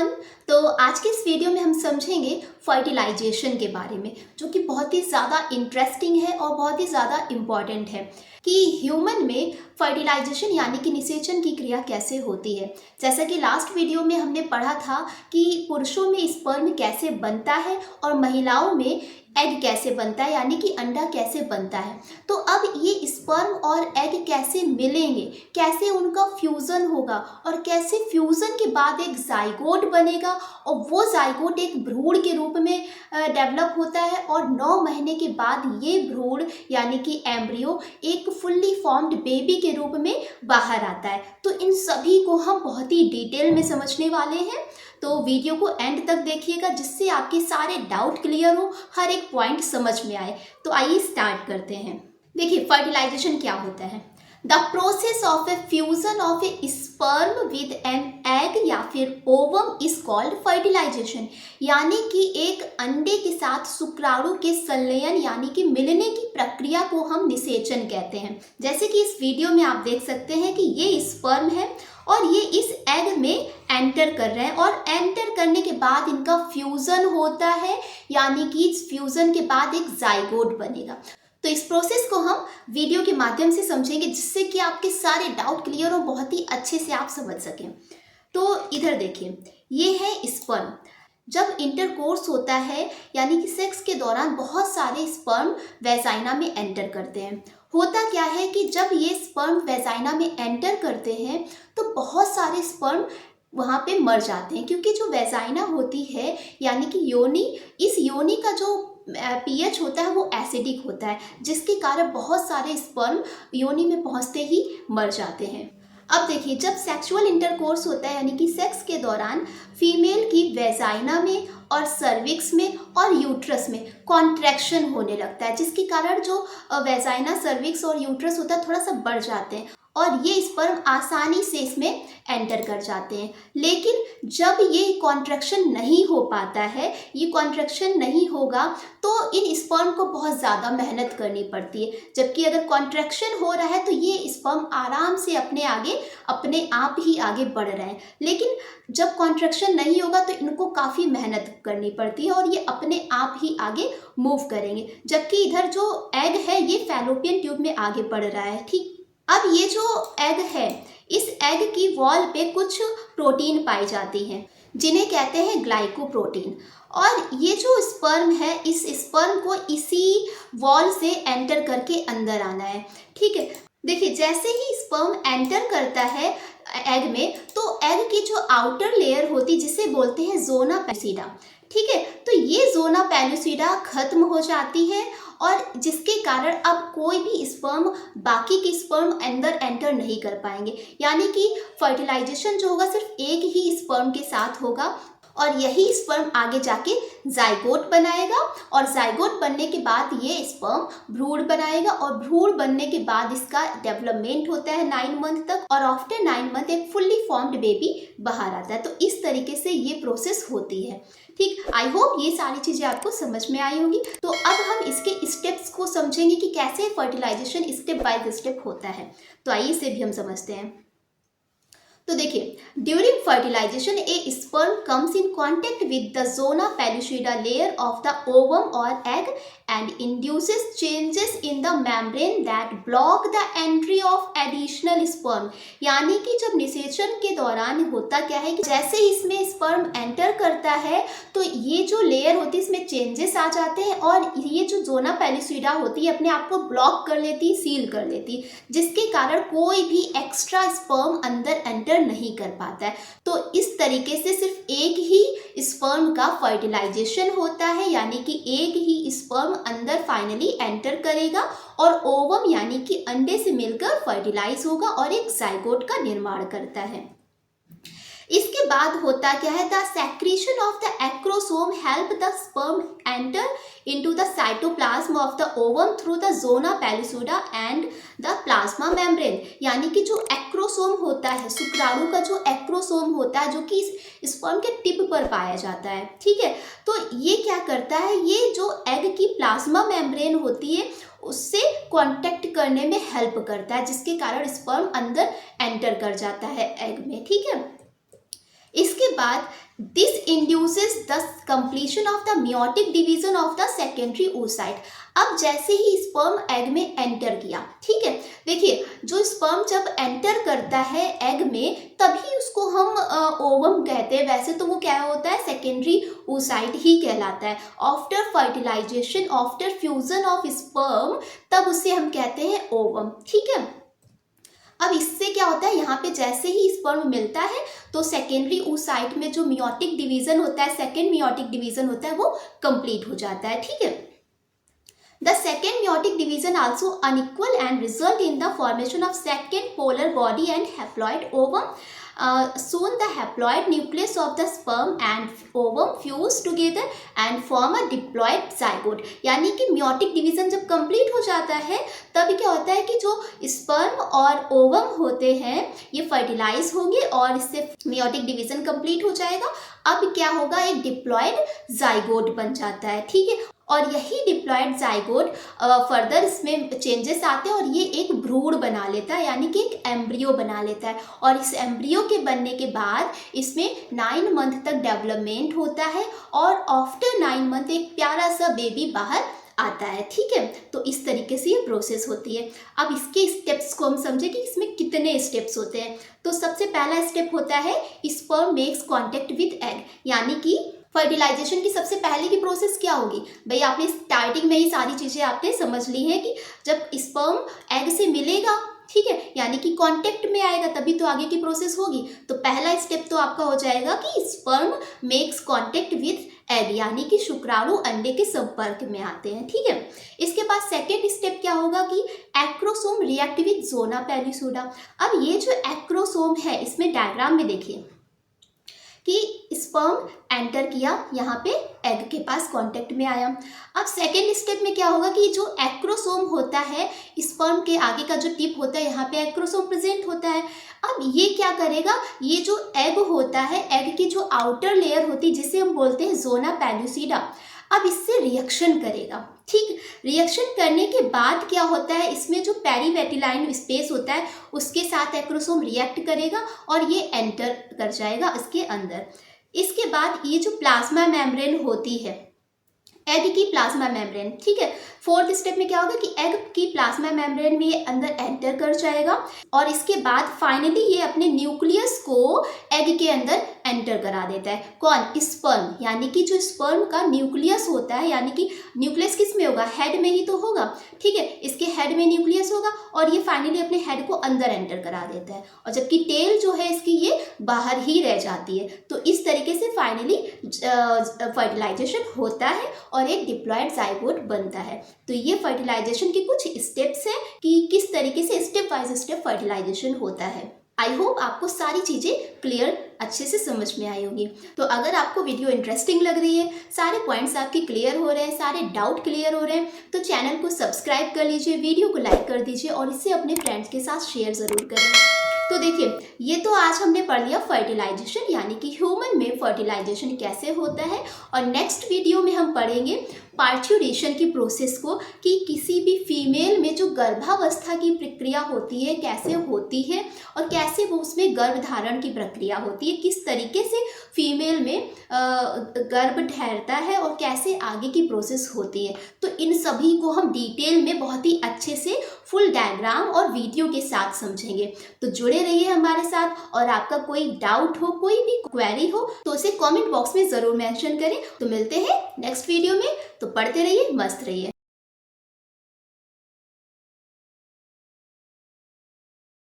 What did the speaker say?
Everyone. तो आज के इस वीडियो में हम समझेंगे फर्टिलाइजेशन के बारे में, जो कि बहुत ही ज़्यादा इंटरेस्टिंग है और बहुत ही ज़्यादा इम्पॉर्टेंट है कि ह्यूमन में फर्टिलाइजेशन यानी कि निषेचन की क्रिया कैसे होती है। जैसा कि लास्ट वीडियो में हमने पढ़ा था कि पुरुषों में स्पर्म कैसे बनता है और महिलाओं में एग कैसे बनता है, यानी कि अंडा कैसे बनता है। तो अब ये स्पर्म और एग कैसे मिलेंगे, कैसे उनका फ्यूज़न होगा और कैसे फ्यूज़न के बाद एक जाइगोट बनेगा और वो जाइगोट एक भ्रूण के रूप में डेवलप होता है और 9 महीने के बाद ये भ्रूण यानी कि एम्ब्रियो एक फुल्ली फॉर्म्ड बेबी के रूप में बाहर आता है। तो इन सभी को हम बहुत ही डिटेल में समझने वाले हैं, तो वीडियो को एंड तक देखिएगा जिससे आपके सारे डाउट क्लियर हो, हर एक पॉइंट समझ में आए। तो आइए स्टार्ट करते हैं। देखिए, फर्टिलाइजेशन क्या होता है। The process of A fusion of A sperm with an egg या फिर ओवम इज कॉल्ड फर्टिलाइजेशन, यानी कि एक अंडे के साथ शुक्राणु के संलयन यानी कि मिलने की प्रक्रिया को हम निषेचन कहते हैं। जैसे कि इस वीडियो में आप देख सकते हैं कि ये स्पर्म है और ये इस एग में एंटर कर रहे हैं और एंटर करने के बाद इनका फ्यूज़न होता है, यानी कि इस फ्यूज़न के बाद एक जाइगोट बनेगा। तो इस प्रोसेस को हम वीडियो के माध्यम से समझेंगे जिससे कि आपके सारे डाउट क्लियर हो, बहुत ही अच्छे से आप समझ सकें। तो इधर देखिए, ये है स्पर्म। जब इंटरकोर्स होता है यानी कि सेक्स के दौरान बहुत सारे स्पर्म वेजाइना में एंटर करते हैं। होता क्या है कि जब ये स्पर्म वेजाइना में एंटर करते हैं तो बहुत सारे स्पर्म वहाँ पे मर जाते हैं, क्योंकि जो वेजाइना होती है यानी कि योनि, इस योनि का जो पीएच होता है वो एसिडिक होता है, जिसके कारण बहुत सारे स्पर्म योनि में पहुँचते ही मर जाते हैं। अब देखिए, जब सेक्सुअल इंटरकोर्स होता है यानी कि सेक्स के दौरान फीमेल की वेजाइना में और सर्विक्स में और यूट्रस में कॉन्ट्रैक्शन होने लगता है, जिसके कारण जो वेजाइना, सर्विक्स और यूट्रस होता है थोड़ा सा बढ़ जाते हैं और ये स्पर्म आसानी से इसमें एंटर कर जाते हैं। लेकिन जब ये कॉन्ट्रैक्शन नहीं हो पाता है, ये कॉन्ट्रैक्शन नहीं होगा तो इन स्पर्म को बहुत ज़्यादा मेहनत करनी पड़ती है, जबकि अगर कॉन्ट्रैक्शन हो रहा है तो ये स्पर्म आराम से अपने आप ही आगे बढ़ रहे हैं। लेकिन जब कॉन्ट्रैक्शन नहीं होगा तो इनको काफ़ी मेहनत करनी पड़ती है और ये अपने आप ही आगे मूव करेंगे, जबकि इधर जो एग है ये फैलोपियन ट्यूब में आगे बढ़ रहा है। ठीक, अब ये जो एग है, इस एग की वॉल पे कुछ प्रोटीन पाई जाती हैं जिन्हें कहते हैं ग्लाइकोप्रोटीन, और ये जो स्पर्म है, इस स्पर्म को इसी वॉल से एंटर करके अंदर आना है। ठीक है, देखिए, जैसे ही स्पर्म एंटर करता है एग में तो एग की जो आउटर लेयर होती है जिसे बोलते हैं ज़ोना पेलुसिडा, ठीक है, तो ये ज़ोना पेलुसिडा खत्म हो जाती है और जिसके कारण अब कोई भी स्पर्म बाकी के स्पर्म अंदर एंटर नहीं कर पाएंगे, यानी कि फर्टिलाइजेशन जो होगा सिर्फ एक ही स्पर्म के साथ होगा और यही स्पर्म आगे जाके जाइगोट बनाएगा और जाइगोट बनने के बाद ये स्पर्म भ्रूण बनाएगा और भ्रूण बनने के बाद इसका डेवलपमेंट होता है 9 मंथ तक और आफ्टर 9 मंथ एक फुल्ली फॉर्म्ड बेबी बाहर आता है। तो इस तरीके से ये प्रोसेस होती है। ठीक, आई होप ये सारी चीज़ें आपको समझ में आई होंगी। तो अब हम इसके स्टेप्स को समझेंगे कि कैसे फर्टिलाइजेशन स्टेप बाय स्टेप होता है। तो आइए इसे भी हम समझते हैं। तो देखिए, during fertilization a sperm comes in contact with the zona pellucida layer of the ovum और egg and induces changes in the membrane that block the entry of additional sperm, यानी कि जब निषेचन के दौरान होता क्या है कि जैसे ही इसमें स्पर्म एंटर करता है तो ये जो लेयर होती है इसमें चेंजेस आ जाते हैं और ये जो ज़ोना पेलुसिडा होती है अपने आप को ब्लॉक कर लेती, सील कर लेती, जिसके कारण कोई भी एक्स्ट्रा स्पर्म अंदर एंटर नहीं कर पाता है। तो इस तरीके से सिर्फ एक ही स्पर्म का फर्टिलाइजेशन होता है, यानी कि एक ही स्पर्म अंदर फाइनली एंटर करेगा और ओवम यानी कि अंडे से मिलकर फर्टिलाइज होगा और एक जाइगोट का निर्माण करता है। इसके बाद होता क्या है, the secretion of the acrosome help the sperm enter into the cytoplasm of the ovum through the zona pellucida and the plasma membrane, यानी कि जो एक्रोसोम होता है, शुक्राणु का जो एक्रोसोम होता है जो कि इस स्पर्म के टिप पर पाया जाता है। ठीक है, तो ये क्या करता है, ये जो एग की प्लाज्मा मेम्ब्रेन होती है उससे कांटेक्ट करने में हेल्प करता है, जिसके कारण स्पर्म अंदर एंटर कर जाता है एग में। ठीक है, इसके बाद this induces the completion of the meiotic division of the secondary oocyte। अब जैसे ही स्पर्म एग में एंटर किया, ठीक है, देखिए जो स्पर्म जब एंटर करता है एग में तभी उसको हम ओवम कहते हैं। वैसे तो वो क्या होता है, सेकेंडरी oocyte ही कहलाता है। After fertilisation, after fusion of sperm, तब उसे हम कहते हैं ओवम, ठीक है। अब इससे क्या होता है, यहाँ पे जैसे ही स्पर्म मिलता है तो सेकेंडरी oocyte में जो मियोटिक डिवीजन होता है, सेकेंड मियोटिक डिवीजन होता है, वो कंप्लीट हो जाता है, ठीक है। The second meiotic division also unequal and result in the formation of second polar body and haploid ovum. Soon the haploid nucleus of the sperm and ovum fuse together and form a diploid zygote। यानी कि meiotic division जब complete हो जाता है तब क्या होता है कि जो sperm और ovum होते हैं ये fertilize होंगे और इससे meiotic division complete हो जाएगा। अब क्या होगा, एक diploid zygote बन जाता है, ठीक है। और यही डिप्लॉयड जाइगोट फर्दर इसमें चेंजेस आते हैं और ये एक भ्रूण बना लेता है, यानी कि एक एम्ब्रियो बना लेता है। और इस एम्ब्रियो के बनने के बाद इसमें 9 मंथ तक डेवलपमेंट होता है और आफ्टर 9 मंथ एक प्यारा सा बेबी बाहर आता है, ठीक है। तो इस तरीके से ये प्रोसेस होती है। अब इसके स्टेप्स को हम समझे कि इसमें कितने स्टेप्स होते हैं। तो सबसे पहला स्टेप होता है sperm makes contact with egg, यानी कि फर्टिलाइजेशन की सबसे पहले की प्रोसेस क्या होगी भाई, आपने स्टार्टिंग में ही सारी चीज़ें आपने समझ ली हैं कि जब स्पर्म एग से मिलेगा, ठीक है, यानी कि कांटेक्ट में आएगा तभी तो आगे की प्रोसेस होगी। तो पहला स्टेप तो आपका हो जाएगा कि sperm makes contact with egg, यानी कि शुक्राणु अंडे के संपर्क में आते हैं, ठीक है। इसके बाद सेकेंड स्टेप क्या होगा कि एक्रोसोम रिएक्ट विद जोना पेलिसोडा। अब ये जो एक्रोसोम है इसमें डायग्राम में देखिए कि स्पर्म एंटर किया, यहाँ पे एग के पास कांटेक्ट में आया। अब सेकेंड स्टेप में क्या होगा कि जो एक्रोसोम होता है, स्पर्म के आगे का जो टिप होता है यहाँ पे एक्रोसोम प्रेजेंट होता है। अब ये क्या करेगा, ये जो एग होता है, एग की जो आउटर लेयर होती है जिसे हम बोलते हैं जोना पेलुसिडा, अब इससे रिएक्शन करेगा, ठीक। रिएक्शन करने के बाद क्या होता है, इसमें जो पेरीवेटिलाइन स्पेस होता है उसके साथ एक्रोसोम रिएक्ट करेगा और ये एंटर कर जाएगा इसके अंदर। इसके बाद ये जो प्लाज्मा मेम्ब्रेन होती है, एग की प्लाज्मा मेम्ब्रेन, ठीक है। फोर्थ स्टेप में क्या होगा कि एग की प्लाज्मा मेम्ब्रेन में ये अंदर एंटर कर जाएगा और इसके बाद फाइनली ये अपने न्यूक्लियस को एग के अंदर एंटर करा देता है। कौन, स्पर्म, यानी कि जो स्पर्म का न्यूक्लियस होता है, यानी कि न्यूक्लियस किस में होगा, हेड में ही तो होगा, ठीक है। इसके हेड में न्यूक्लियस होगा और ये फाइनली अपने हेड को अंदर एंटर करा देता है और जबकि टेल जो है इसकी ये बाहर ही रह जाती है। तो इस तरीके से फाइनली फर्टिलाइजेशन होता है और एक डिप्लॉयड जाइगोट बनता है। तो ये फर्टिलाइजेशन के कुछ स्टेप्स हैं कि किस तरीके से स्टेप बाय स्टेप फर्टिलाइजेशन होता है। आई होप आपको सारी चीज़ें क्लियर अच्छे से समझ में आई होगी। तो अगर आपको वीडियो इंटरेस्टिंग लग रही है, सारे पॉइंट्स आपके क्लियर हो रहे हैं, सारे डाउट क्लियर हो रहे हैं, तो चैनल को सब्सक्राइब कर लीजिए, वीडियो को लाइक कर दीजिए और इसे अपने फ्रेंड्स के साथ शेयर ज़रूर करें। तो देखिए, ये तो आज हमने पढ़ लिया फर्टिलाइजेशन, यानी कि ह्यूमन में फर्टिलाइजेशन कैसे होता है। और नेक्स्ट वीडियो में हम पढ़ेंगे पार्च्यूरेशन की प्रोसेस को, कि किसी भी फीमेल में जो गर्भावस्था की प्रक्रिया होती है कैसे होती है और कैसे वो उसमें गर्भधारण की प्रक्रिया होती है, किस तरीके से फीमेल में गर्भ ठहरता है और कैसे आगे की प्रोसेस होती है। तो इन सभी को हम डिटेल में बहुत ही अच्छे से फुल डायग्राम और वीडियो के साथ समझेंगे। तो जुड़े रहिए हमारे साथ और आपका कोई डाउट हो, कोई भी क्वेरी हो तो उसे कमेंट बॉक्स में ज़रूर मेंशन करें। तो मिलते हैं नेक्स्ट वीडियो में, तो पढ़ते रहिए, मस्त रहिए।